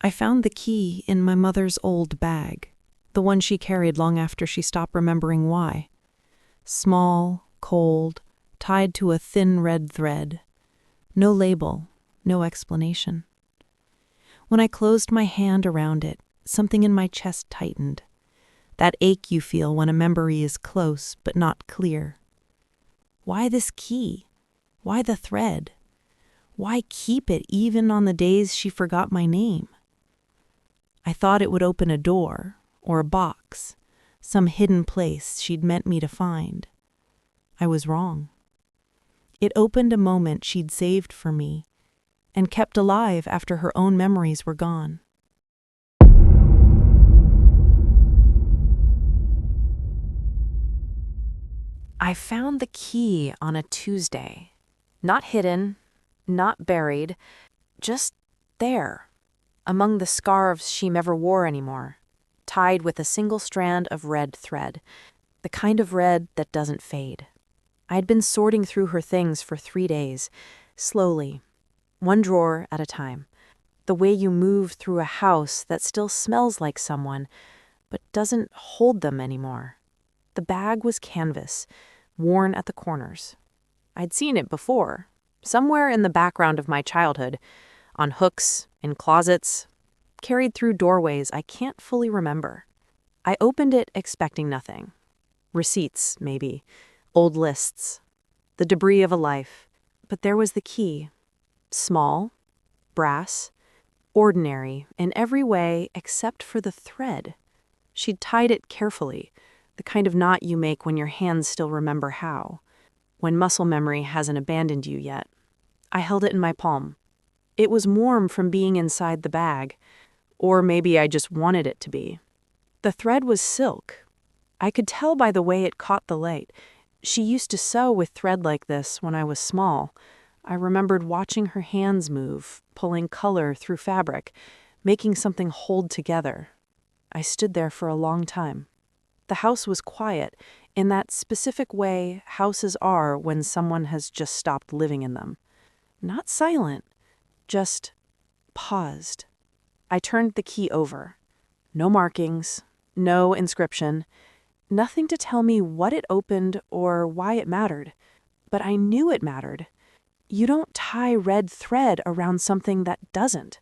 I found the key in my mother's old bag, the one she carried long after she stopped remembering why. Small, cold, tied to a thin red thread. No label, no explanation. When I closed my hand around it, something in my chest tightened. That ache you feel when a memory is close but not clear. Why this key? Why the thread? Why keep it even on the days she forgot my name? I thought it would open a door or a box, some hidden place she'd meant me to find. I was wrong. It opened a moment she'd saved for me and kept alive after her own memories were gone. I found the key on a Tuesday. Not hidden, not buried, just there, among the scarves she never wore anymore, tied with a single strand of red thread, the kind of red that doesn't fade. I had been sorting through her things for 3 days, slowly, one drawer at a time, the way you move through a house that still smells like someone, but doesn't hold them anymore. The bag was canvas, worn at the corners. I'd seen it before, somewhere in the background of my childhood, on hooks, in closets, carried through doorways I can't fully remember. I opened it expecting nothing. Receipts, maybe, old lists, the debris of a life. But there was the key. Small, brass, ordinary in every way except for the thread. She'd tied it carefully, the kind of knot you make when your hands still remember how, when muscle memory hasn't abandoned you yet. I held it in my palm. It was warm from being inside the bag, or maybe I just wanted it to be. The thread was silk. I could tell by the way it caught the light. She used to sew with thread like this when I was small. I remembered watching her hands move, pulling color through fabric, making something hold together. I stood there for a long time. The house was quiet, in that specific way houses are when someone has just stopped living in them. Not silent, just paused. I turned the key over. No markings, no inscription, nothing to tell me what it opened or why it mattered. But I knew it mattered. You don't tie red thread around something that doesn't.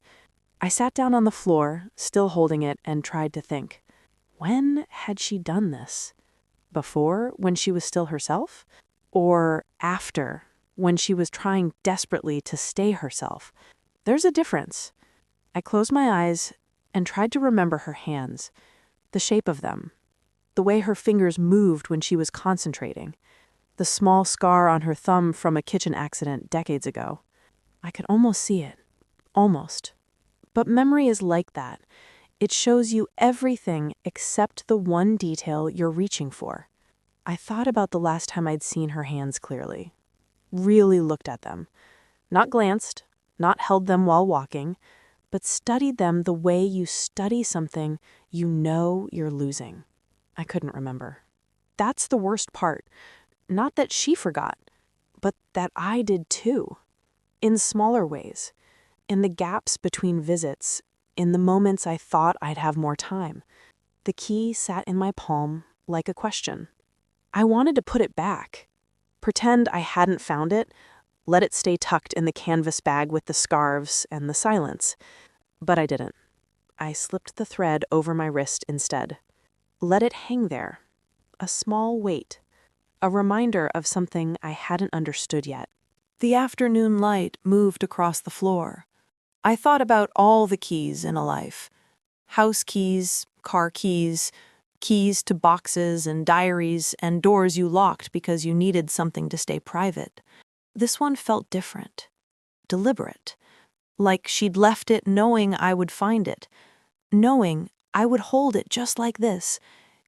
I sat down on the floor, still holding it, and tried to think. When had she done this? Before, when she was still herself? Or after, when she was trying desperately to stay herself? There's a difference. I closed my eyes and tried to remember her hands, the shape of them, the way her fingers moved when she was concentrating, the small scar on her thumb from a kitchen accident decades ago. I could almost see it. Almost. But memory is like that. It shows you everything except the one detail you're reaching for. I thought about the last time I'd seen her hands clearly. Really looked at them. Not glanced, not held them while walking, but studied them the way you study something you know you're losing. I couldn't remember. That's the worst part. Not that she forgot, but that I did too. In smaller ways. In the gaps between visits, in the moments I thought I'd have more time. The key sat in my palm like a question. I wanted to put it back. Pretend I hadn't found it, let it stay tucked in the canvas bag with the scarves and the silence. But I didn't. I slipped the thread over my wrist instead. Let it hang there. A small weight. A reminder of something I hadn't understood yet. The afternoon light moved across the floor. I thought about all the keys in a life. House keys, car keys, keys to boxes and diaries and doors you locked because you needed something to stay private. This one felt different, deliberate, like she'd left it knowing I would find it, knowing I would hold it just like this,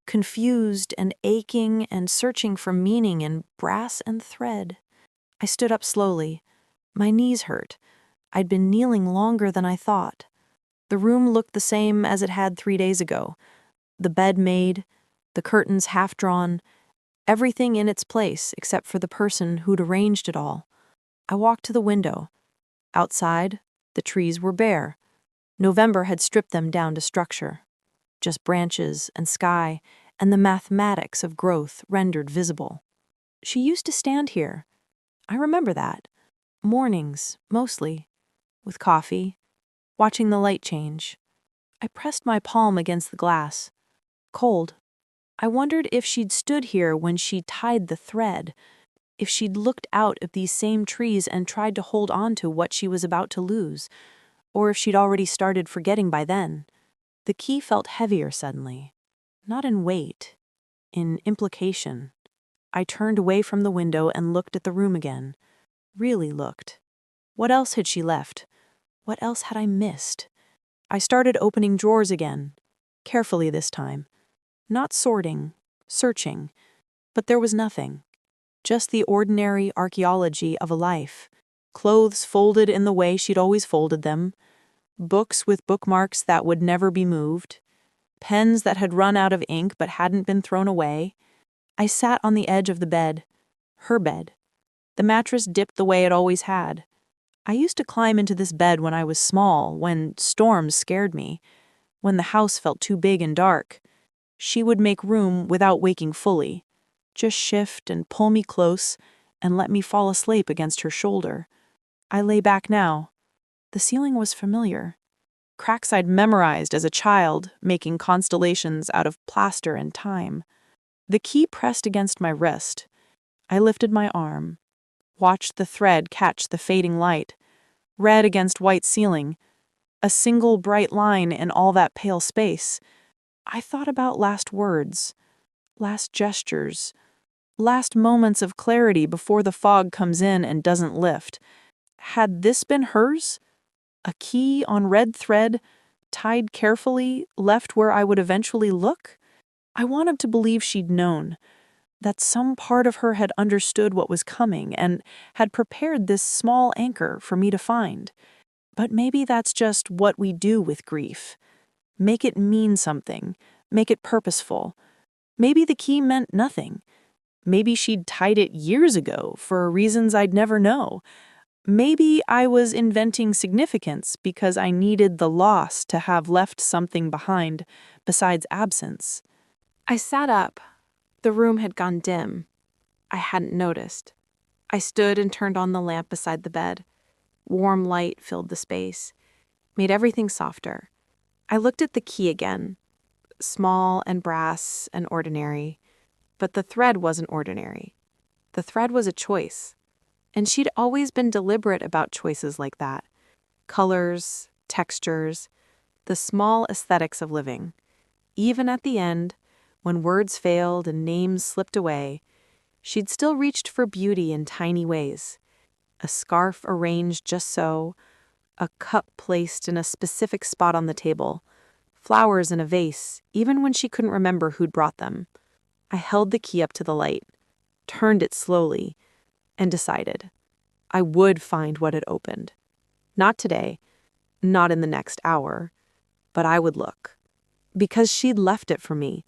confused and aching and searching for meaning in brass and thread. I stood up slowly. My knees hurt. I'd been kneeling longer than I thought. The room looked the same as it had 3 days ago. The bed made, the curtains half-drawn, everything in its place except for the person who'd arranged it all. I walked to the window. Outside, the trees were bare. November had stripped them down to structure. Just branches and sky and the mathematics of growth rendered visible. She used to stand here. I remember that. Mornings, mostly, with coffee, watching the light change. I pressed my palm against the glass. Cold. I wondered if she'd stood here when she tied the thread, if she'd looked out at these same trees and tried to hold on to what she was about to lose, or if she'd already started forgetting by then. The key felt heavier suddenly. Not in weight, in implication. I turned away from the window and looked at the room again. Really looked. What else had she left? What else had I missed? I started opening drawers again, carefully this time. Not sorting, searching, but there was nothing. Just the ordinary archaeology of a life. Clothes folded in the way she'd always folded them, books with bookmarks that would never be moved, pens that had run out of ink but hadn't been thrown away. I sat on the edge of the bed, her bed. The mattress dipped the way it always had. I used to climb into this bed when I was small, when storms scared me, when the house felt too big and dark. She would make room without waking fully, just shift and pull me close and let me fall asleep against her shoulder. I lay back now. The ceiling was familiar. Cracks I'd memorized as a child, making constellations out of plaster and time. The key pressed against my wrist. I lifted my arm, watched the thread catch the fading light, red against white ceiling, a single bright line in all that pale space. I thought about last words, last gestures, last moments of clarity before the fog comes in and doesn't lift. Had this been hers? A key on red thread, tied carefully, left where I would eventually look? I wanted to believe she'd known, that some part of her had understood what was coming and had prepared this small anchor for me to find. But maybe that's just what we do with grief. Make it mean something, make it purposeful. Maybe the key meant nothing. Maybe she'd tied it years ago for reasons I'd never know. Maybe I was inventing significance because I needed the loss to have left something behind besides absence. I sat up. The room had gone dim. I hadn't noticed. I stood and turned on the lamp beside the bed. Warm light filled the space, made everything softer. I looked at the key again, small and brass and ordinary, but the thread wasn't ordinary. The thread was a choice, and she'd always been deliberate about choices like that. Colors, textures, the small aesthetics of living. Even at the end, when words failed and names slipped away, she'd still reached for beauty in tiny ways. A scarf arranged just so, a cup placed in a specific spot on the table, flowers in a vase, even when she couldn't remember who'd brought them. I held the key up to the light, turned it slowly, and decided I would find what had opened. Not today, not in the next hour, but I would look. Because she'd left it for me,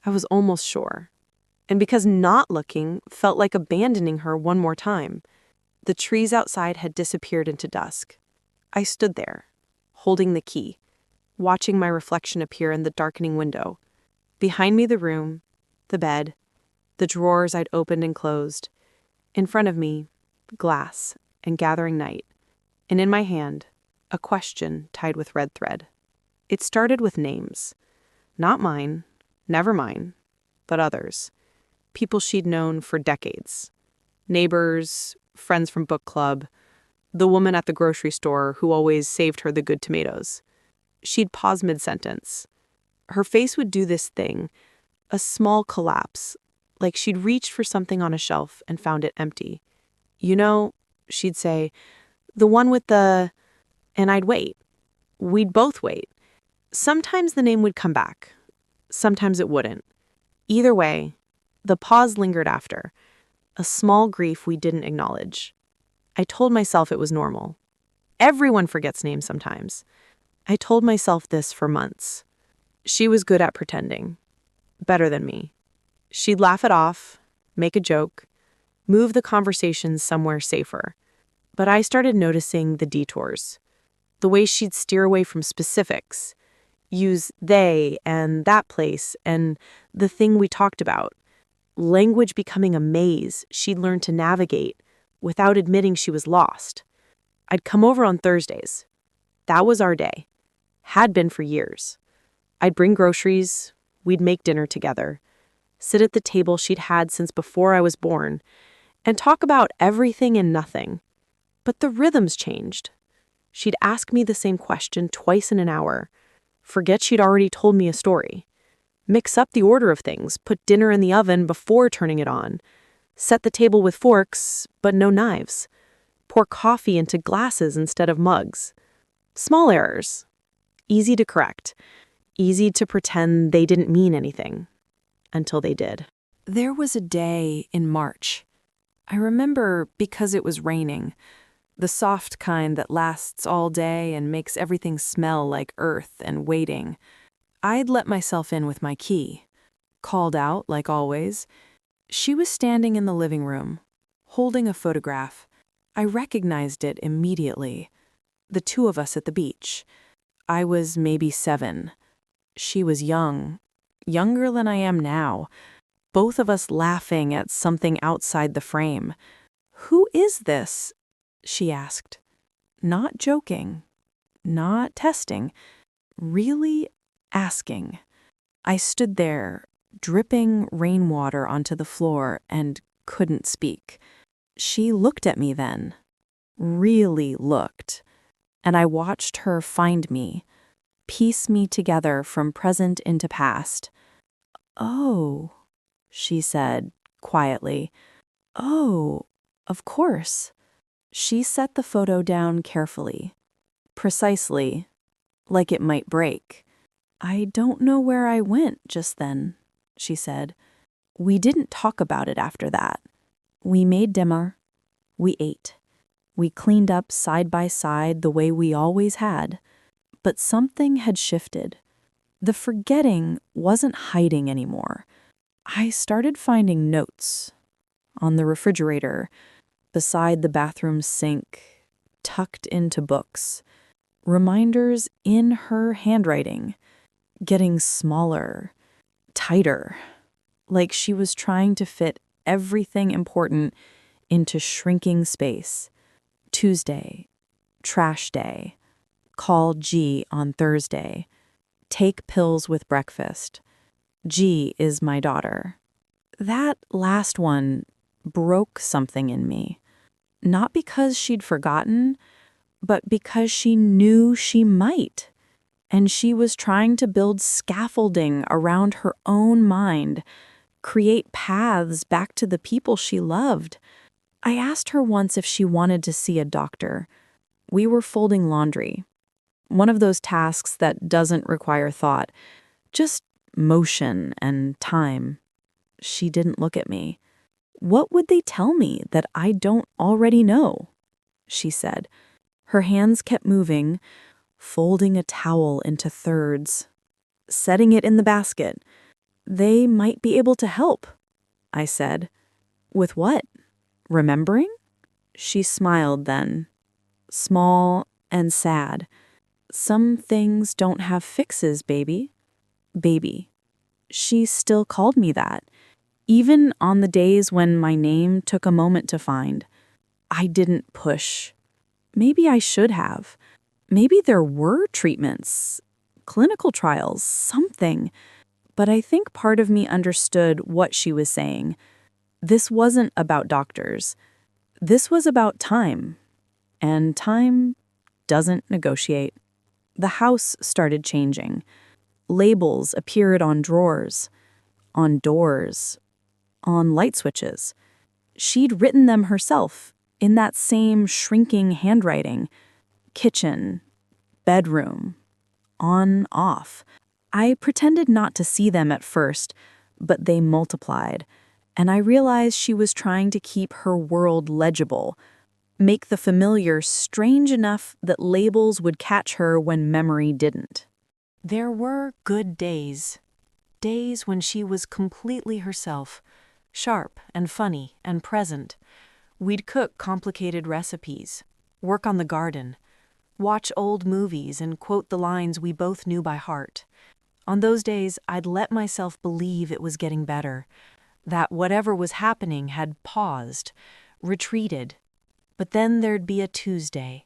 I was almost sure. And because not looking felt like abandoning her one more time. The trees outside had disappeared into dusk. I stood there, holding the key, watching my reflection appear in the darkening window. Behind me the room, the bed, the drawers I'd opened and closed. In front of me, glass and gathering night. And in my hand, a question tied with red thread. It started with names. Not mine, never mine, but others. People she'd known for decades. Neighbors, friends from book club, the woman at the grocery store who always saved her the good tomatoes. She'd pause mid-sentence. Her face would do this thing, a small collapse, like she'd reached for something on a shelf and found it empty. You know, she'd say, the one with the... And I'd wait. We'd both wait. Sometimes the name would come back. Sometimes it wouldn't. Either way, the pause lingered after. A small grief we didn't acknowledge. I told myself it was normal. Everyone forgets names sometimes. I told myself this for months. She was good at pretending. Better than me. She'd laugh it off, make a joke, move the conversation somewhere safer. But I started noticing the detours. The way she'd steer away from specifics. Use they and that place and the thing we talked about. Language becoming a maze she'd learned to navigate without admitting she was lost. I'd come over on Thursdays. That was our day. Had been for years. I'd bring groceries, we'd make dinner together, sit at the table she'd had since before I was born, and talk about everything and nothing. But the rhythms changed. She'd ask me the same question twice in an hour, forget she'd already told me a story, mix up the order of things, put dinner in the oven before turning it on, set the table with forks, but no knives, pour coffee into glasses instead of mugs. Small errors. Easy to correct. Easy to pretend they didn't mean anything. Until they did. There was a day in March. I remember because it was raining. The soft kind that lasts all day and makes everything smell like earth and waiting. I'd let myself in with my key. Called out, like always. She was standing in the living room, holding a photograph. I recognized it immediately. The two of us at the beach. I was maybe 7. She was young, younger than I am now. Both of us laughing at something outside the frame. "Who is this?" she asked. Not joking, not testing, really asking. I stood there, dripping rainwater onto the floor, and couldn't speak. She looked at me then, really looked, and I watched her find me, piece me together from present into past. "Oh," she said quietly. "Oh, of course." She set the photo down carefully, precisely, like it might break. "I don't know where I went just then," she said. "We didn't talk about it after that. We made dinner. We ate. We cleaned up side by side the way we always had. But something had shifted. The forgetting wasn't hiding anymore. I started finding notes on the refrigerator, beside the bathroom sink, tucked into books. Reminders in her handwriting, getting smaller, tighter, like she was trying to fit everything important into shrinking space. Tuesday, trash day. Call G on Thursday. Take pills with breakfast. G is my daughter. That last one broke something in me. Not because she'd forgotten, but because she knew she might. And she was trying to build scaffolding around her own mind, create paths back to the people she loved. I asked her once if she wanted to see a doctor. We were folding laundry. One of those tasks that doesn't require thought, just motion and time. She didn't look at me. "What would they tell me that I don't already know?" she said. Her hands kept moving, folding a towel into thirds, setting it in the basket. "They might be able to help," I said. "With what? Remembering?" She smiled then, small and sad. "Some things don't have fixes, baby." Baby. She still called me that, even on the days when my name took a moment to find. I didn't push. Maybe I should have. Maybe there were treatments, clinical trials, something. But I think part of me understood what she was saying. This wasn't about doctors. This was about time. And time doesn't negotiate. The house started changing. Labels appeared on drawers, on doors, on light switches. She'd written them herself in that same shrinking handwriting. Kitchen, bedroom, on, off. I pretended not to see them at first, but they multiplied, and I realized she was trying to keep her world legible, make the familiar strange enough that labels would catch her when memory didn't. There were good days. Days when she was completely herself, sharp and funny and present. We'd cook complicated recipes, work on the garden, watch old movies and quote the lines we both knew by heart. On those days, I'd let myself believe it was getting better, that whatever was happening had paused, retreated. But then there'd be a Tuesday.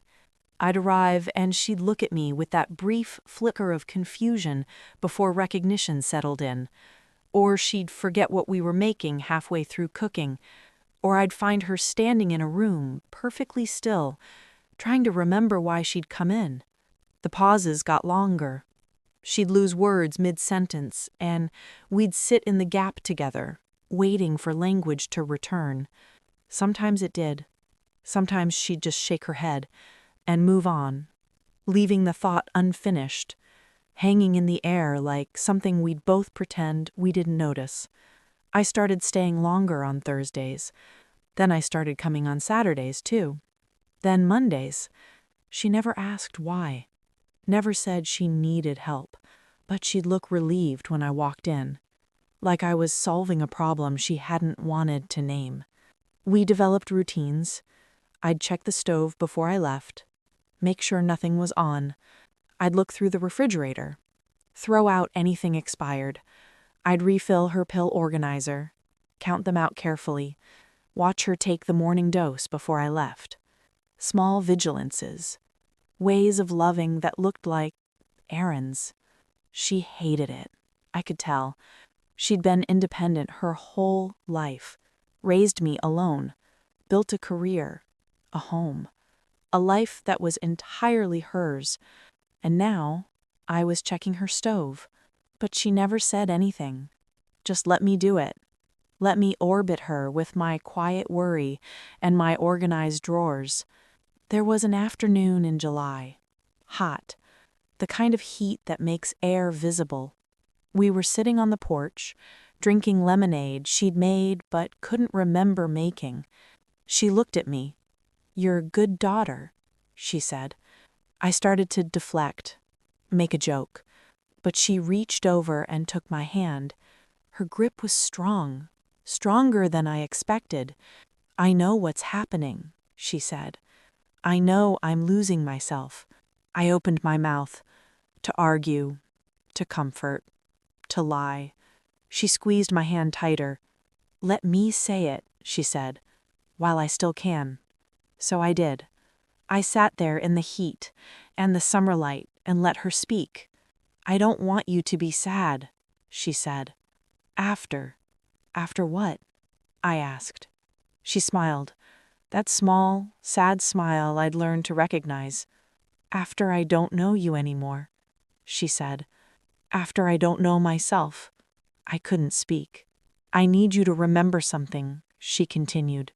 I'd arrive and she'd look at me with that brief flicker of confusion before recognition settled in. Or she'd forget what we were making halfway through cooking. Or I'd find her standing in a room, perfectly still, trying to remember why she'd come in. The pauses got longer. She'd lose words mid-sentence, and we'd sit in the gap together, waiting for language to return. Sometimes it did. Sometimes she'd just shake her head and move on, leaving the thought unfinished, hanging in the air like something we'd both pretend we didn't notice. I started staying longer on Thursdays. Then I started coming on Saturdays, too. Then Mondays. She never asked why. Never said she needed help, but she'd look relieved when I walked in, like I was solving a problem she hadn't wanted to name. We developed routines. I'd check the stove before I left, make sure nothing was on. I'd look through the refrigerator, throw out anything expired. I'd refill her pill organizer, count them out carefully, watch her take the morning dose before I left. Small vigilances, ways of loving that looked like errands. She hated it. I could tell. She'd been independent her whole life, raised me alone, built a career, a home, a life that was entirely hers. And now I was checking her stove. But she never said anything. Just let me do it. Let me orbit her with my quiet worry and my organized drawers. There was an afternoon in July. Hot. The kind of heat that makes air visible. We were sitting on the porch, drinking lemonade she'd made but couldn't remember making. She looked at me. "You're a good daughter," she said. I started to deflect, make a joke. But she reached over and took my hand. Her grip was strong, stronger than I expected. "I know what's happening," she said. "I know I'm losing myself." I opened my mouth, to argue, to comfort, to lie. She squeezed my hand tighter. "Let me say it," she said, "while I still can." So I did. I sat there in the heat and the summer light and let her speak. "I don't want you to be sad," she said. After what?" I asked. She smiled, that small, sad smile I'd learned to recognize. "After I don't know you anymore," she said. "After I don't know myself." I couldn't speak. "I need you to remember something," she continued.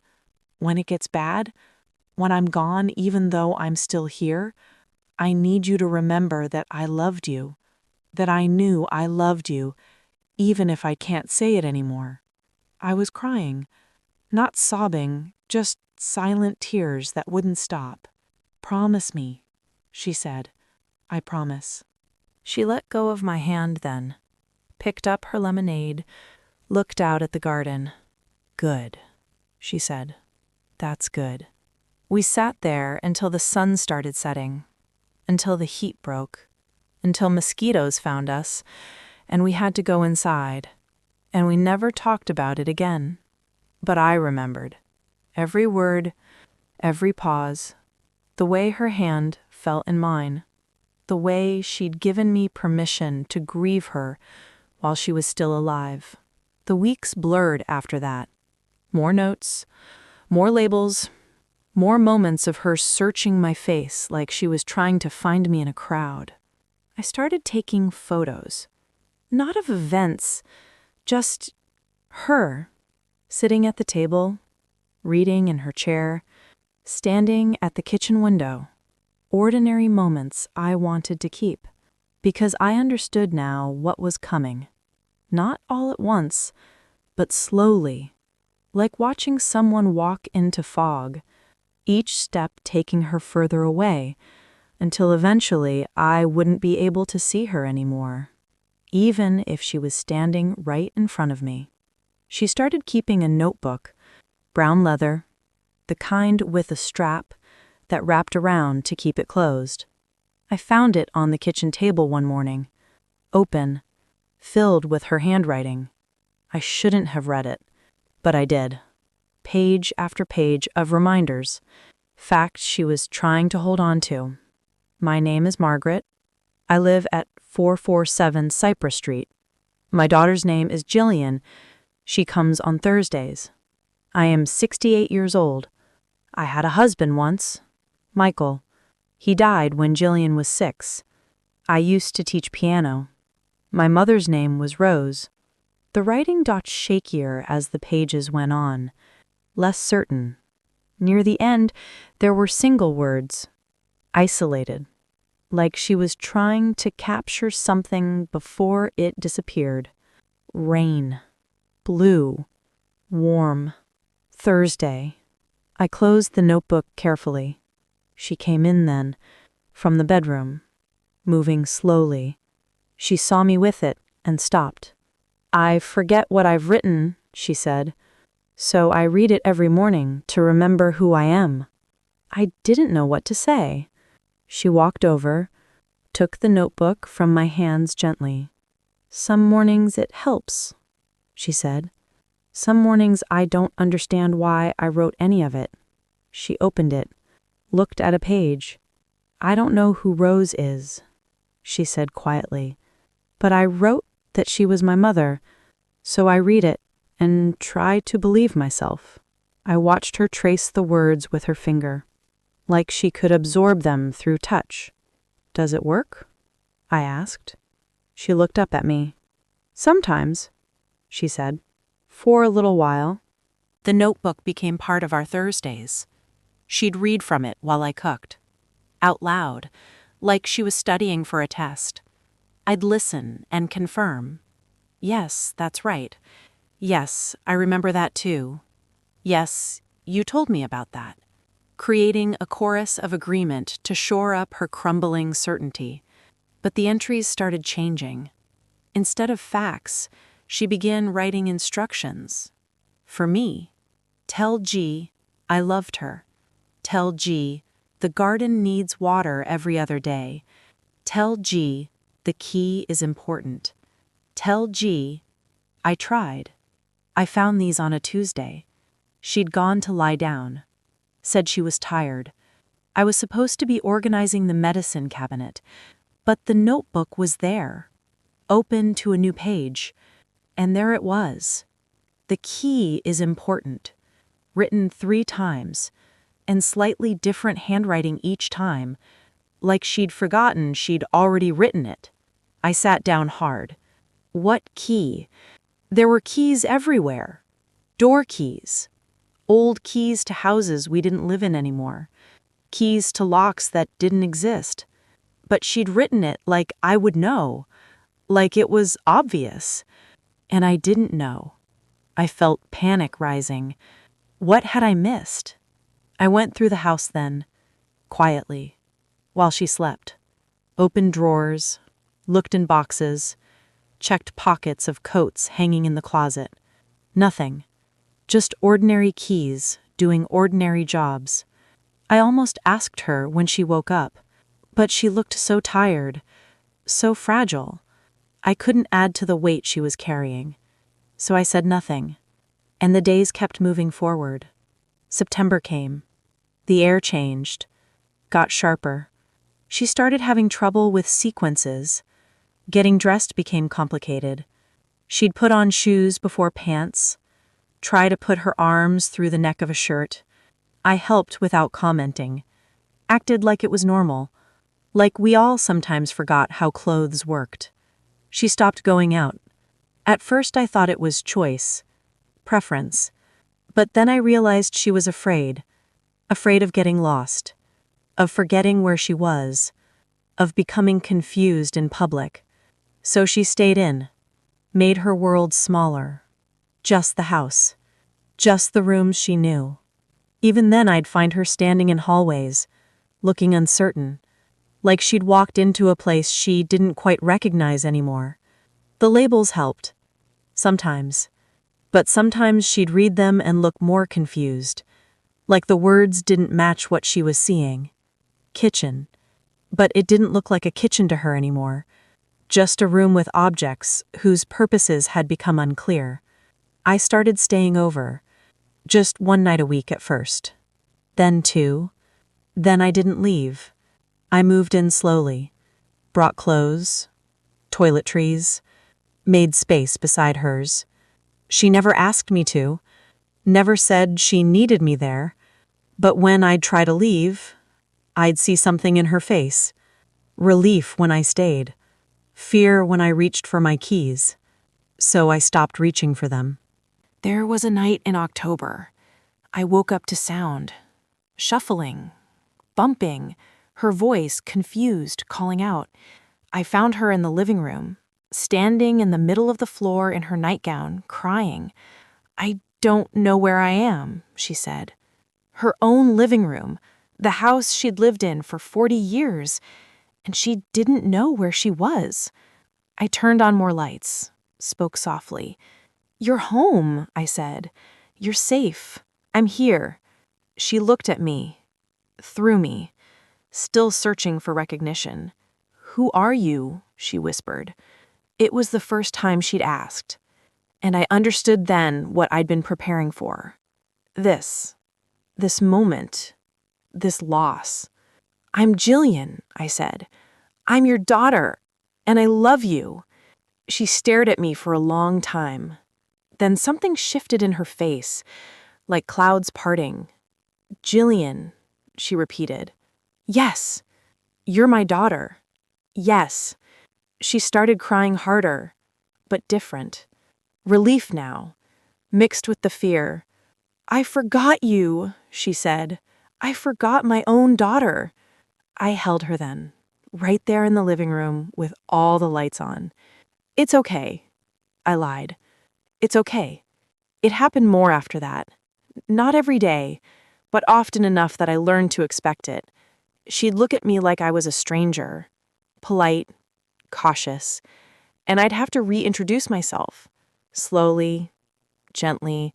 "When it gets bad, when I'm gone even though I'm still here, I need you to remember that I loved you. That I knew I loved you, even if I can't say it anymore." I was crying, not sobbing, just silent tears that wouldn't stop. "Promise me," she said. "I promise." She let go of my hand then, picked up her lemonade, looked out at the garden. "Good," she said. "That's good." We sat there until the sun started setting, until the heat broke, until mosquitoes found us, and we had to go inside, and we never talked about it again. But I remembered. Every word, every pause, the way her hand felt in mine, the way she'd given me permission to grieve her while she was still alive. The weeks blurred after that. More notes, more labels, more moments of her searching my face like she was trying to find me in a crowd. I started taking photos. Not of events, just her, sitting at the table, reading in her chair, standing at the kitchen window. Ordinary moments I wanted to keep, because I understood now what was coming. Not all at once, but slowly, like watching someone walk into fog, each step taking her further away, until eventually I wouldn't be able to see her anymore, even if she was standing right in front of me. She started keeping a notebook, brown leather, the kind with a strap that wrapped around to keep it closed. I found it on the kitchen table one morning, open, filled with her handwriting. I shouldn't have read it, but I did. Page after page of reminders, facts she was trying to hold on to. My name is Margaret. I live at 447 Cypress Street. My daughter's name is Jillian. She comes on Thursdays. I am 68 years old. I had a husband once, Michael. He died when Jillian was 6. I used to teach piano. My mother's name was Rose. The writing got shakier as the pages went on, less certain. Near the end, there were single words, isolated, like she was trying to capture something before it disappeared. Rain, blue, warm, Thursday. I closed the notebook carefully. She came in then, from the bedroom, moving slowly. She saw me with it and stopped. I forget what I've written, she said, so I read it every morning to remember who I am. I didn't know what to say. She walked over, took the notebook from my hands gently. Some mornings it helps, she said. Some mornings I don't understand why I wrote any of it. She opened it, looked at a page. I don't know who Rose is, she said quietly, but I wrote that she was my mother, so I read it and try to believe myself. I watched her trace the words with her finger, like she could absorb them through touch. Does it work? I asked. She looked up at me. Sometimes, she said. For a little while. The notebook became part of our Thursdays. She'd read from it while I cooked, out loud, like she was studying for a test. I'd listen and confirm. Yes, that's right. Yes, I remember that too. Yes, you told me about that. Creating a chorus of agreement to shore up her crumbling certainty. But the entries started changing. Instead of facts, she began writing instructions. For me, tell G I loved her. Tell G the garden needs water every other day. Tell G the key is important. Tell G I tried. I found these on a Tuesday. She'd gone to lie down. Said she was tired. I was supposed to be organizing the medicine cabinet, but the notebook was there, open to a new page, and there it was. The key is important, written 3 times, and slightly different handwriting each time, like she'd forgotten she'd already written it. I sat down hard. What key? There were keys everywhere. Door keys. Old keys to houses we didn't live in anymore. Keys to locks that didn't exist. But she'd written it like I would know, like it was obvious. And I didn't know. I felt panic rising. What had I missed? I went through the house then, quietly, while she slept. Opened drawers, looked in boxes, checked pockets of coats hanging in the closet. Nothing. Just ordinary keys, doing ordinary jobs. I almost asked her when she woke up, but she looked so tired, so fragile. I couldn't add to the weight she was carrying. So I said nothing, and the days kept moving forward. September came. The air changed, got sharper. She started having trouble with sequences. Getting dressed became complicated. She'd put on shoes before pants, try to put her arms through the neck of a shirt. I helped without commenting, acted like it was normal, like we all sometimes forgot how clothes worked. She stopped going out. At first I thought it was choice, preference, but then I realized she was afraid of getting lost, of forgetting where she was, of becoming confused in public. So she stayed in, made her world smaller. Just the house, just the rooms she knew. Even then I'd find her standing in hallways, looking uncertain, like she'd walked into a place she didn't quite recognize anymore. The labels helped, sometimes, but sometimes she'd read them and look more confused, like the words didn't match what she was seeing. Kitchen, But it didn't look like a kitchen to her anymore, just a room with objects whose purposes had become unclear. I started staying over, just one night a week at first. Then two. Then I didn't leave. I moved in slowly, brought clothes, toiletries, made space beside hers. She never asked me to, never said she needed me there, but when I'd try to leave, I'd see something in her face. Relief when I stayed, fear when I reached for my keys. So I stopped reaching for them. There was a night in October. I woke up to sound. Shuffling. Bumping. Her voice, confused, calling out. I found her in the living room, standing in the middle of the floor in her nightgown, crying. "I don't know where I am," she said. Her own living room, the house she'd lived in for 40 years, and she didn't know where she was. I turned on more lights, spoke softly. "You're home," I said. "You're safe. I'm here." She looked at me, through me, still searching for recognition. "Who are you?" she whispered. It was the first time she'd asked, and I understood then what I'd been preparing for. This moment, this loss. "I'm Jillian," I said. "I'm your daughter, and I love you." She stared at me for a long time. Then something shifted in her face, like clouds parting. "Jillian," she repeated. "Yes, you're my daughter. Yes." She started crying harder, but different. Relief now, mixed with the fear. "I forgot you," she said. "I forgot my own daughter." I held her then, right there in the living room with all the lights on. "It's okay," I lied. "It's okay." It happened more after that. Not every day, but often enough that I learned to expect it. She'd look at me like I was a stranger, polite, cautious, and I'd have to reintroduce myself, slowly, gently,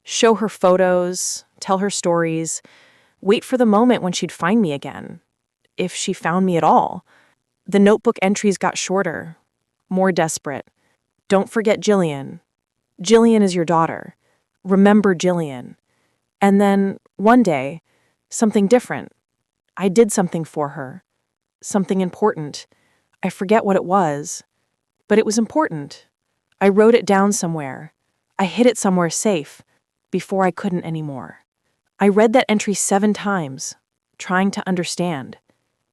show her photos, tell her stories, wait for the moment when she'd find me again, if she found me at all. The notebook entries got shorter, more desperate. "Don't forget Jillian. Jillian is your daughter. Remember Jillian." And then, one day, something different. I did something for her. Something important. I forget what it was, but it was important. I wrote it down somewhere. I hid it somewhere safe, before I couldn't anymore. I read that entry 7 times, trying to understand.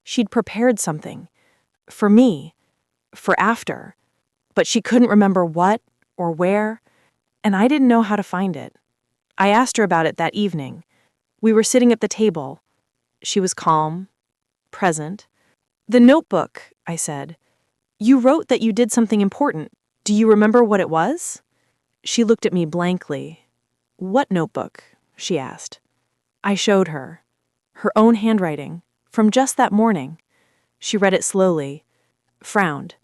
She'd prepared something. For me. For after. But she couldn't remember what or where, and I didn't know how to find it. I asked her about it that evening. We were sitting at the table. She was calm, present. "The notebook," I said. "You wrote that you did something important. Do you remember what it was?" She looked at me blankly. "What notebook?" she asked. I showed her. Her own handwriting, from just that morning. She read it slowly, frowned.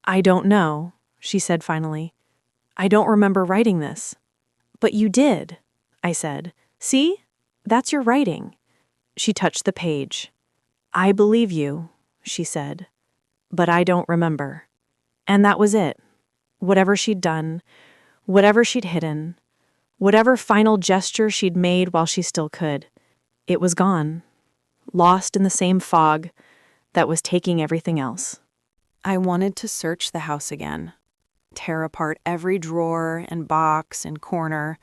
"I don't know," she said finally. "I don't remember writing this." "But you did," I said. "See? That's your writing." She touched the page. "I believe you," she said, "but I don't remember." And that was it. Whatever she'd done, whatever she'd hidden, whatever final gesture she'd made while she still could, it was gone, lost in the same fog that was taking everything else. I wanted to search the house again, tear apart every drawer and box and corner,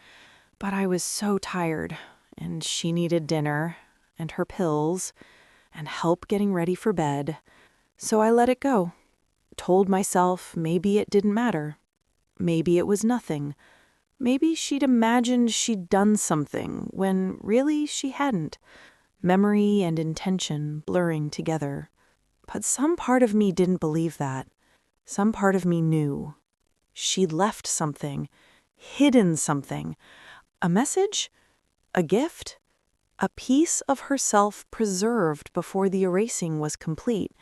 but I was so tired, and she needed dinner, and her pills, and help getting ready for bed, so I let it go. Told myself maybe it didn't matter. Maybe it was nothing. Maybe she'd imagined she'd done something, when really she hadn't. Memory and intention blurring together. But some part of me didn't believe that. Some part of me knew. She'd left something, hidden something. A message? A gift? A piece of herself preserved before the erasing was complete,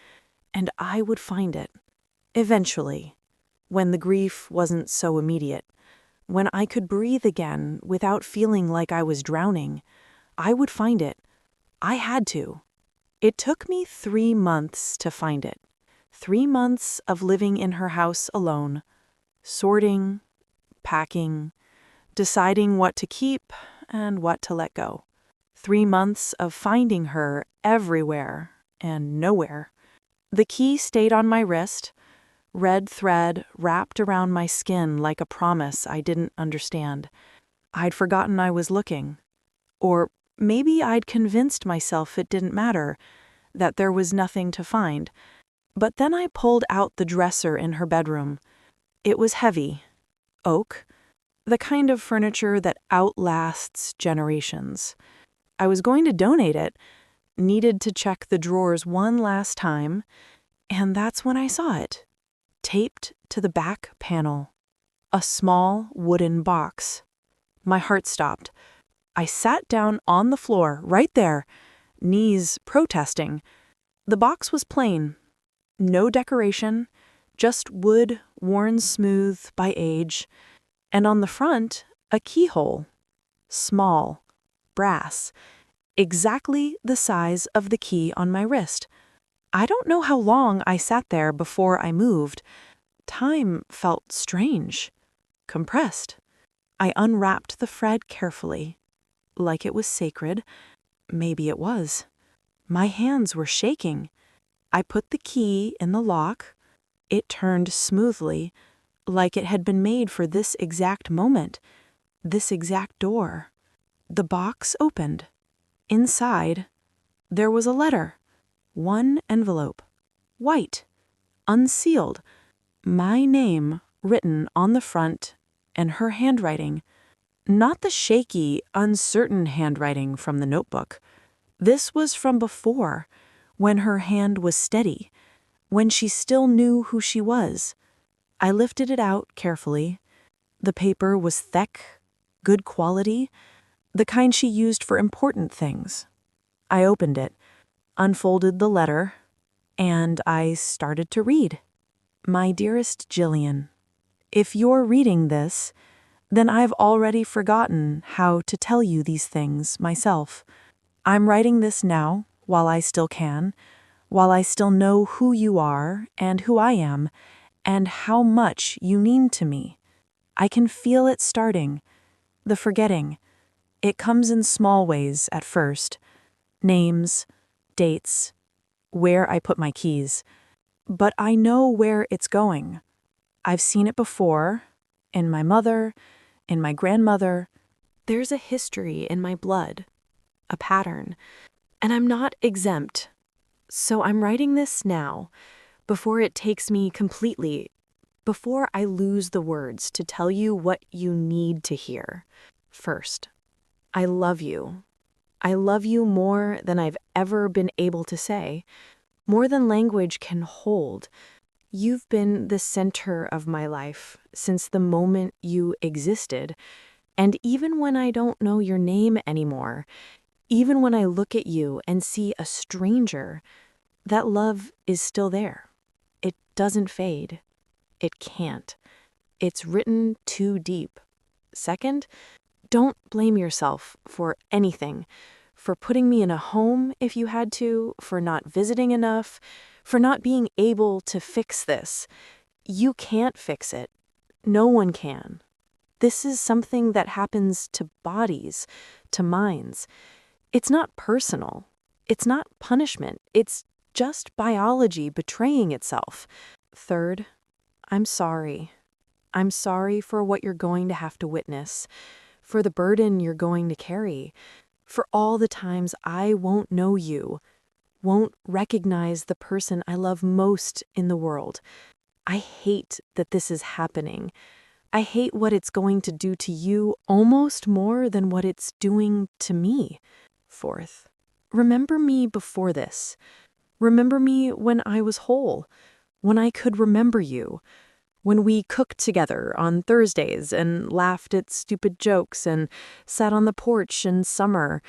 and I would find it. Eventually, when the grief wasn't so immediate, when I could breathe again without feeling like I was drowning, I would find it. I had to. It took me 3 months to find it. 3 months of living in her house alone, sorting, packing, deciding what to keep and what to let go. 3 months of finding her everywhere and nowhere. The key stayed on my wrist, red thread wrapped around my skin like a promise I didn't understand. I'd forgotten I was looking. Or maybe I'd convinced myself it didn't matter, that there was nothing to find. But then I pulled out the dresser in her bedroom. It was heavy, oak, the kind of furniture that outlasts generations. I was going to donate it, needed to check the drawers one last time, and that's when I saw it, taped to the back panel. A small wooden box. My heart stopped. I sat down on the floor, right there, knees protesting. The box was plain. No decoration, just wood worn smooth by age, and on the front, a keyhole. Small, brass, exactly the size of the key on my wrist. I don't know how long I sat there before I moved. Time felt strange, compressed. I unwrapped the thread carefully, like it was sacred. Maybe it was. My hands were shaking. I put the key in the lock. It turned smoothly, like it had been made for this exact moment, this exact door. The box opened. Inside, there was a letter. One envelope. White. Unsealed. My name written on the front and her handwriting. Not the shaky, uncertain handwriting from the notebook. This was from before, when her hand was steady, when she still knew who she was. I lifted it out carefully. The paper was thick, good quality, the kind she used for important things. I opened it, unfolded the letter, and I started to read. My dearest Jillian, if you're reading this, then I've already forgotten how to tell you these things myself. I'm writing this now, while I still can, while I still know who you are and who I am, and how much you mean to me. I can feel it starting, the forgetting. It comes in small ways at first. Names, dates, where I put my keys. But I know where it's going. I've seen it before, in my mother, in my grandmother. There's a history in my blood, a pattern, and I'm not exempt. So I'm writing this now, before it takes me completely, before I lose the words to tell you what you need to hear. First, I love you. I love you more than I've ever been able to say, more than language can hold. You've been the center of my life since the moment you existed, and even when I don't know your name anymore, even when I look at you and see a stranger, that love is still there. It doesn't fade. It can't. It's written too deep. Second, don't blame yourself for anything, for putting me in a home if you had to, for not visiting enough, for not being able to fix this. You can't fix it. No one can. This is something that happens to bodies, to minds. It's not personal. It's not punishment. It's just biology betraying itself. Third, I'm sorry. I'm sorry for what you're going to have to witness, for the burden you're going to carry, for all the times I won't know you, won't recognize the person I love most in the world. I hate that this is happening. I hate what it's going to do to you almost more than what it's doing to me. Fourth, remember me before this. Remember me when I was whole, when I could remember you, when we cooked together on Thursdays and laughed at stupid jokes and sat on the porch in summer.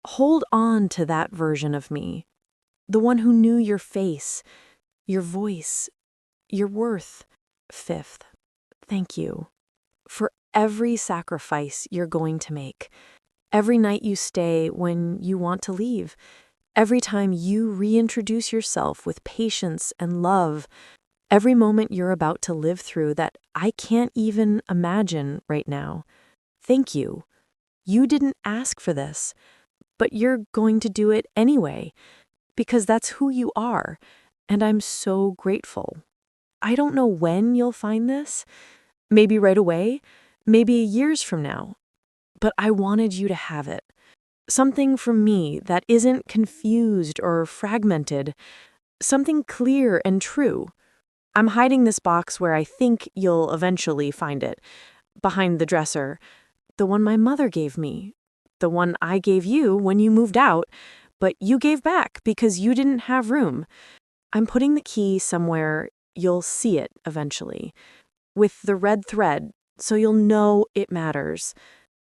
Hold on to that version of me, the one who knew your face, your voice, your worth. Fifth, thank you for every sacrifice you're going to make, every night you stay when you want to leave, Every time you reintroduce yourself with patience and love, every moment you're about to live through that I can't even imagine right now. Thank you. You didn't ask for this, but you're going to do it anyway, because that's who you are, and I'm so grateful. I don't know when you'll find this, maybe right away, maybe years from now, but I wanted you to have it. Something from me that isn't confused or fragmented, something clear and true. I'm hiding this box where I think you'll eventually find it, behind the dresser, the one my mother gave me, the one I gave you when you moved out, but you gave back because you didn't have room. I'm putting the key somewhere you'll see it eventually, with the red thread, so you'll know it matters.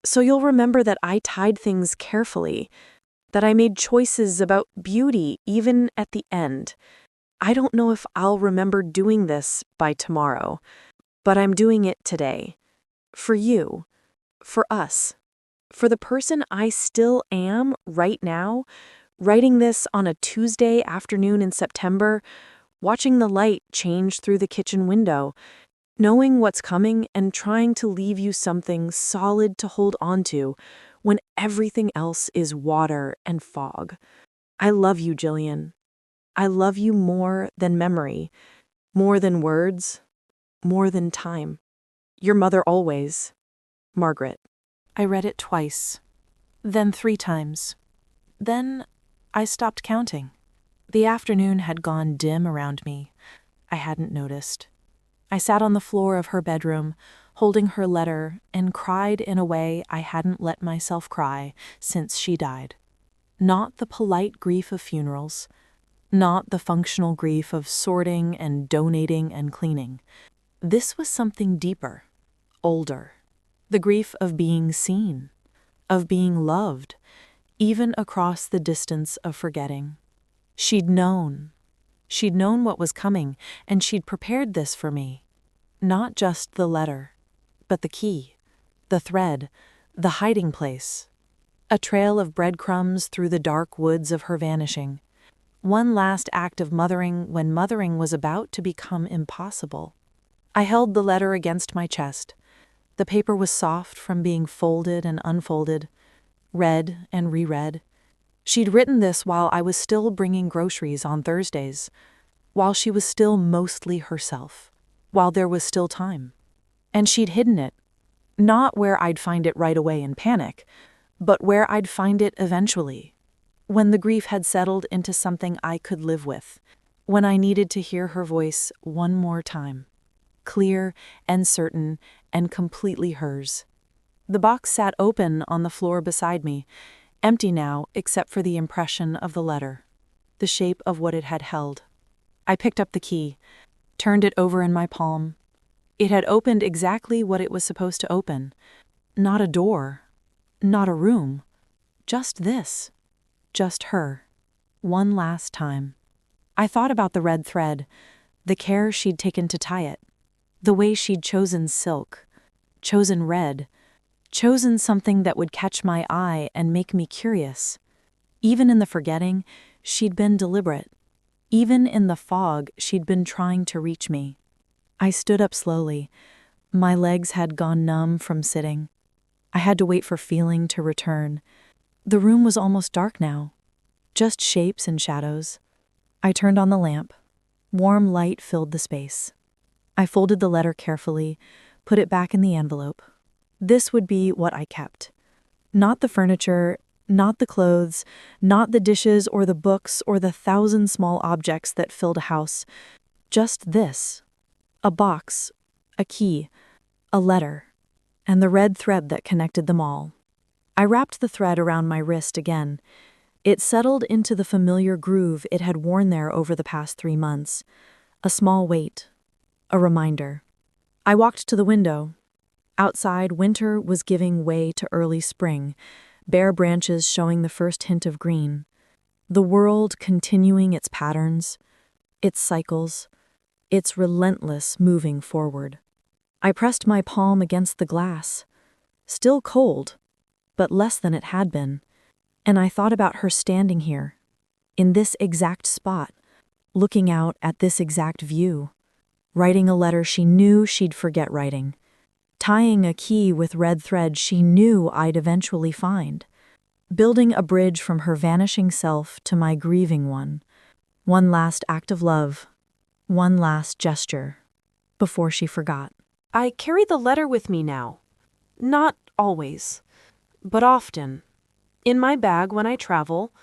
So you'll remember that I tied things carefully, that I made choices about beauty even at the end. I don't know if I'll remember doing this by tomorrow, but I'm doing it today. For you, for us, for the person I still am right now, writing this on a Tuesday afternoon in September, watching the light change through the kitchen window, knowing what's coming and trying to leave you something solid to hold on to when everything else is water and fog. I love you, Jillian. I love you more than memory, more than words, more than time. Your mother always, Margaret. I read it twice, then 3 times. Then I stopped counting. The afternoon had gone dim around me. I hadn't noticed. I sat on the floor of her bedroom, holding her letter, and cried in a way I hadn't let myself cry since she died. Not the polite grief of funerals, not the functional grief of sorting and donating and cleaning. This was something deeper, older. The grief of being seen, of being loved, even across the distance of forgetting. She'd known what was coming, and she'd prepared this for me. Not just the letter, but the key, the thread, the hiding place. A trail of breadcrumbs through the dark woods of her vanishing. One last act of mothering when mothering was about to become impossible. I held the letter against my chest. The paper was soft from being folded and unfolded, read and reread. She'd written this while I was still bringing groceries on Thursdays, while she was still mostly herself, while there was still time. And she'd hidden it, not where I'd find it right away in panic, but where I'd find it eventually, when the grief had settled into something I could live with, when I needed to hear her voice one more time, clear and certain and completely hers. The box sat open on the floor beside me, empty now except for the impression of the letter, the shape of what it had held. I picked up the key, turned it over in my palm. It had opened exactly what it was supposed to open. Not a door, not a room, just this, just her, one last time. I thought about the red thread, the care she'd taken to tie it, the way she'd chosen silk, chosen red, chosen something that would catch my eye and make me curious. Even in the forgetting, she'd been deliberate. Even in the fog, she'd been trying to reach me. I stood up slowly. My legs had gone numb from sitting. I had to wait for feeling to return. The room was almost dark now, just shapes and shadows. I turned on the lamp. Warm light filled the space. I folded the letter carefully, put it back in the envelope. This would be what I kept. Not the furniture, not the clothes, not the dishes or the books or the 1,000 small objects that filled a house. Just this. A box, a key, a letter, and the red thread that connected them all. I wrapped the thread around my wrist again. It settled into the familiar groove it had worn there over the past 3 months. A small weight. A reminder. I walked to the window. Outside, winter was giving way to early spring, bare branches showing the first hint of green. The world continuing its patterns, its cycles, its relentless moving forward. I pressed my palm against the glass. Still cold, but less than it had been. And I thought about her standing here, in this exact spot, looking out at this exact view, writing a letter she knew she'd forget writing, tying a key with red thread she knew I'd eventually find, building a bridge from her vanishing self to my grieving one last act of love, one last gesture, before she forgot. I carry the letter with me now. Not always, but often. In my bag when I travel,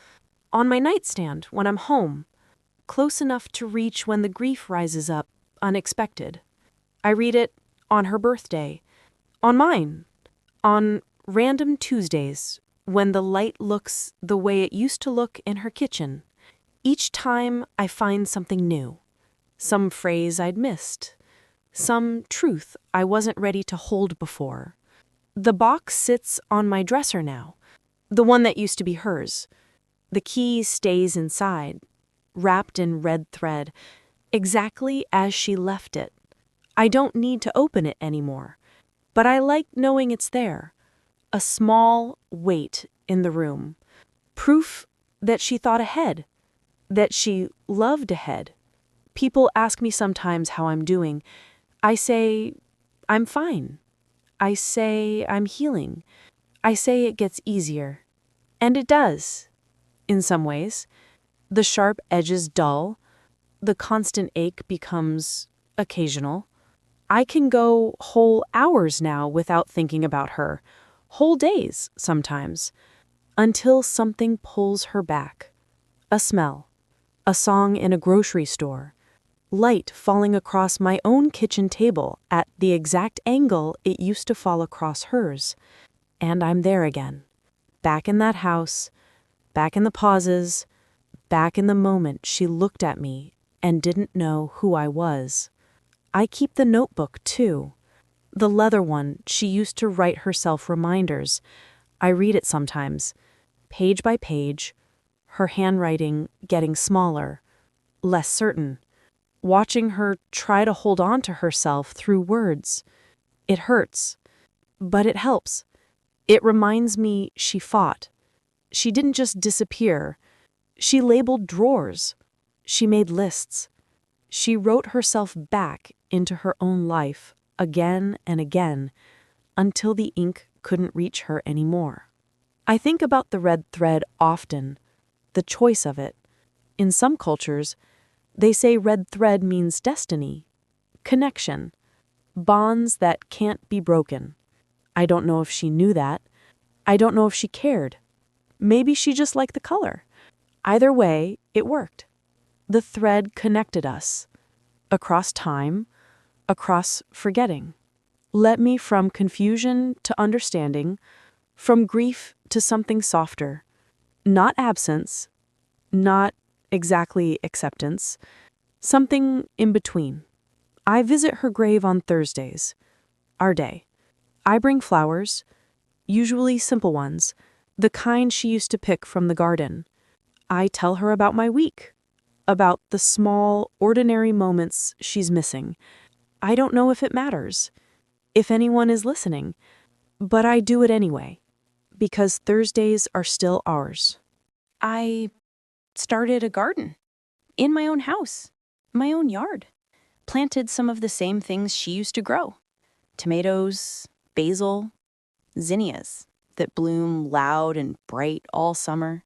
on my nightstand when I'm home, close enough to reach when the grief rises up, unexpected. I read it on her birthday, on mine, on random Tuesdays when the light looks the way it used to look in her kitchen. Each time I find something new, some phrase I'd missed, some truth I wasn't ready to hold before. The box sits on my dresser now, the one that used to be hers. The key stays inside, wrapped in red thread, exactly as she left it. I don't need to open it anymore, but I like knowing it's there. A small weight in the room. Proof that she thought ahead, that she loved ahead. People ask me sometimes how I'm doing. I say, I'm fine. I say, I'm healing. I say it gets easier. And it does, in some ways. The sharp edges dull. The constant ache becomes occasional. I can go whole hours now without thinking about her, whole days sometimes, until something pulls her back. A smell, a song in a grocery store, light falling across my own kitchen table at the exact angle it used to fall across hers. And I'm there again, back in that house, back in the pauses, back in the moment she looked at me and didn't know who I was. I keep the notebook, too. The leather one she used to write herself reminders. I read it sometimes, page by page, her handwriting getting smaller, less certain, watching her try to hold on to herself through words. It hurts, but it helps. It reminds me she fought. She didn't just disappear. She labeled drawers. She made lists. She wrote herself back into her own life again and again until the ink couldn't reach her anymore. I think about the red thread often, the choice of it. In some cultures, they say red thread means destiny, connection, bonds that can't be broken. I don't know if she knew that. I don't know if she cared. Maybe she just liked the color. Either way, it worked. The thread connected us, across time, across forgetting. Led me from confusion to understanding, from grief to something softer. Not absence, not exactly acceptance, something in between. I visit her grave on Thursdays, our day. I bring flowers, usually simple ones, the kind she used to pick from the garden. I tell her about my week, about the small, ordinary moments she's missing. I don't know if it matters, if anyone is listening, but I do it anyway, because Thursdays are still ours. I started a garden in my own house, my own yard. Planted some of the same things she used to grow. Tomatoes, basil, zinnias that bloom loud and bright all summer.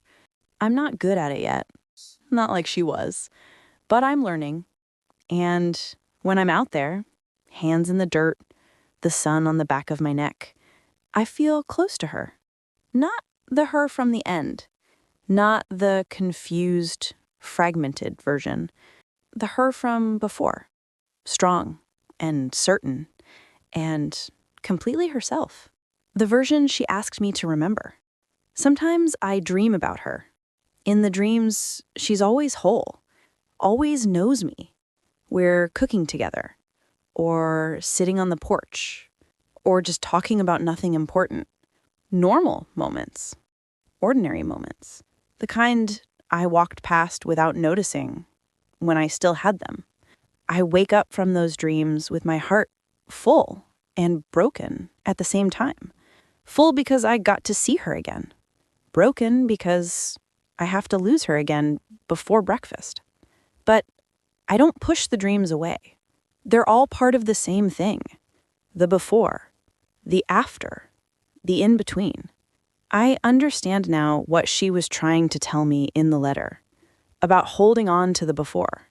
I'm not good at it yet, not like she was, but I'm learning. And when I'm out there, hands in the dirt, the sun on the back of my neck, I feel close to her. Not the her from the end, not the confused, fragmented version, the her from before, strong and certain and completely herself. The version she asked me to remember. Sometimes I dream about her. In the dreams, she's always whole, always knows me. We're cooking together, or sitting on the porch, or just talking about nothing important. Normal moments, ordinary moments, the kind I walked past without noticing when I still had them. I wake up from those dreams with my heart full and broken at the same time. Full because I got to see her again. Broken because I have to lose her again before breakfast. But I don't push the dreams away. They're all part of the same thing. The before, the after, the in-between. I understand now what she was trying to tell me in the letter. About holding on to the before.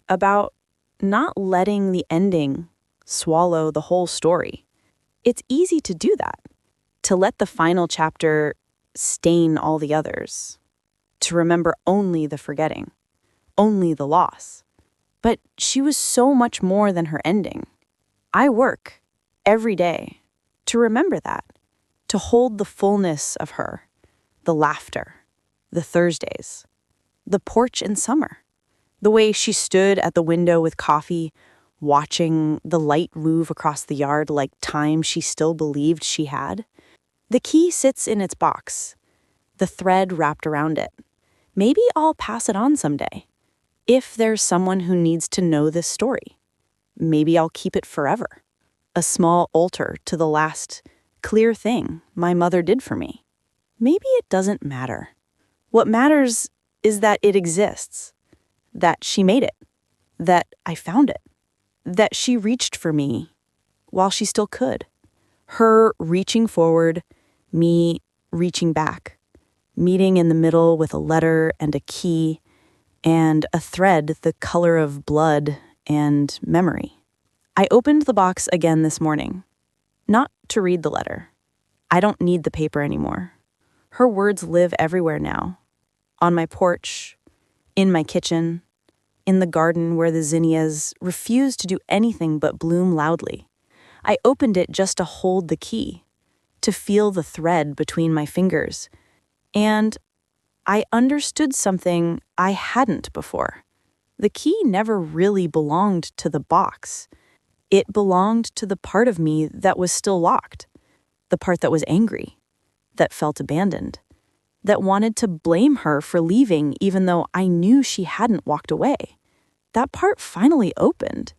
About not letting the ending swallow the whole story. It's easy to do that. To let the final chapter stain all the others. To remember only the forgetting. Only the loss. But she was so much more than her ending. I work every day to remember that, to hold the fullness of her, the laughter, the Thursdays, the porch in summer, the way she stood at the window with coffee, watching the light move across the yard like time she still believed she had. The key sits in its box, the thread wrapped around it. Maybe I'll pass it on someday. If there's someone who needs to know this story, maybe I'll keep it forever. A small altar to the last clear thing my mother did for me. Maybe it doesn't matter. What matters is that it exists, that she made it, that I found it, that she reached for me while she still could. Her reaching forward, me reaching back, meeting in the middle with a letter and a key, and a thread the color of blood and memory. I opened the box again this morning, not to read the letter. I don't need the paper anymore. Her words live everywhere now. On my porch, in my kitchen, in the garden where the zinnias refuse to do anything but bloom loudly. I opened it just to hold the key, to feel the thread between my fingers, and I understood something I hadn't before. The key never really belonged to the box. It belonged to the part of me that was still locked, the part that was angry, that felt abandoned, that wanted to blame her for leaving even though I knew she hadn't walked away. That part finally opened,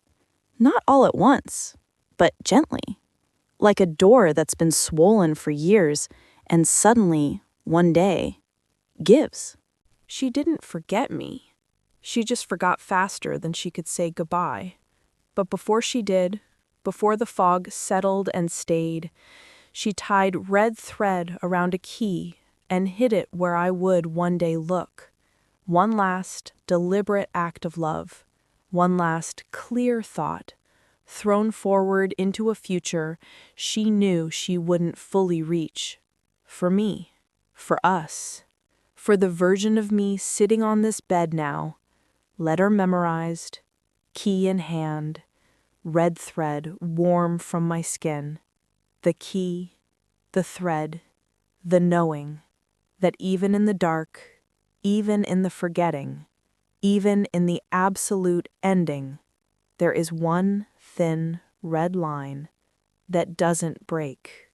not all at once, but gently, like a door that's been swollen for years and suddenly, one day, gives. She didn't forget me. She just forgot faster than she could say goodbye. But before she did, before the fog settled and stayed, she tied red thread around a key and hid it where I would one day look. One last, deliberate act of love. One last, clear thought, thrown forward into a future she knew she wouldn't fully reach. For me. For us. For the version of me sitting on this bed now, letter memorized, key in hand, red thread warm from my skin, the key, the thread, the knowing that even in the dark, even in the forgetting, even in the absolute ending, there is one thin red line that doesn't break.